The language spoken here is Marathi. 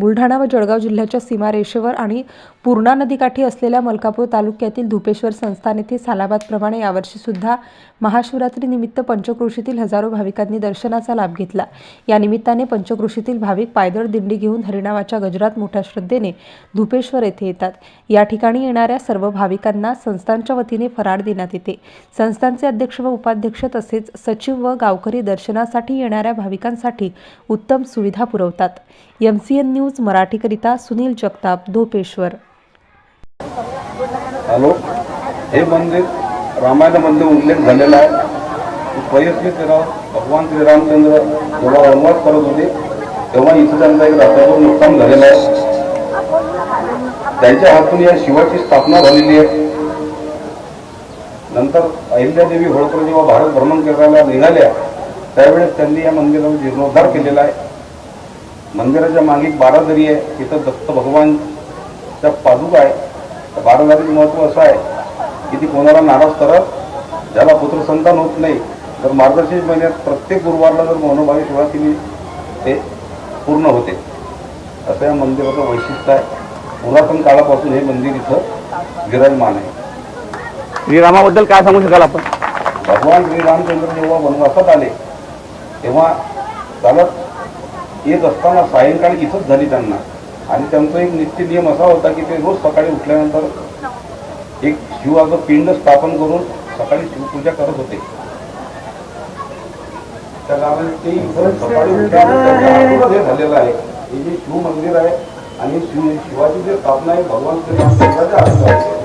बुलढाणा व जळगाव जिल्ह्याच्या सीमारेषेवर आणि पूर्णा नदीकाठी असलेल्या मलकापूर तालुक्यातील धुपेश्वर संस्थान येथे सालाबादप्रमाणे यावर्षी सुद्धा महाशिवरात्रीनिमित्त पंचक्रोशीतील हजारो भाविकांनी दर्शनाचा लाभ घेतला। या निमित्ताने पंचक्रोशीतील भाविक पायदळ दिंडी घेऊन हरिनामाच्या गजरात मोठ्या श्रद्धेने धुपेश्वर येथे येतात। या ठिकाणी येणाऱ्या सर्व भाविकांना संस्थानच्या वतीने फराळ देण्यात येते। संस्थानचे अध्यक्ष व उपाध्यक्ष तसेच सचिव व गावकरी दर्शनासाठी येणाऱ्या भाविकांसाठी उत्तम सुविधा पुरवतात। MCN न्यूज मराठीकरिता सुनील जगताप, धोपेश्वर। हॅलो, हे मंदिर रामायणामध्ये उल्लेख झालेला आहे। पहिली तेव्हा भगवान श्रीरामचंद्र जेव्हा वनवास करत होते तेव्हा इथं त्यांचा एक रात्रभर मुक्काम झालेला आहे। त्यांच्या हातून या शिवाची स्थापना झालेली आहे। नंतर अहिल्यादेवी होळकर जेव्हा भारत भ्रमण करायला निघाल्या त्यावेळेस त्यांनी या मंदिराचा जीर्णोद्धार केलेला आहे। मंदिराच्या मागे 12 दरी आहे। तिथं दत्त भगवानच्या पादुका आहे। 12 दरीचं महत्व असं आहे की ती कोणाला नाराज करत, ज्याला पुत्र संतान होत नाही तर मार्गशीर्ष महिन्यात प्रत्येक गुरुवारला जर मौनभावी सेवा केली ते पूर्ण होते। असं या मंदिराचं वैशिष्ट्य आहे। पुरातन काळापासून हे मंदिर इथं विराजमान आहे। श्रीरामाबद्दल काय सांगू शकाल आपण? भगवान श्रीरामचंद्र जेव्हा वनवासात आले तेव्हा चालत येत असताना सायंकाळी इथंच झाली त्यांना, आणि त्यांचा एक नित्य नियम असा होता की ते रोज सकाळी उठल्यानंतर एक शिवाचं पिंड स्थापन करून सकाळी शिवपूजा करत होते। त्या कारण ते सकाळी उठल्यानंतर हे झालेलं आहे। हे जे शिव मंदिर आहे आणि शिवाची जी स्थापना आहे भगवान श्रीरामचंद्राच्या हातून आहे।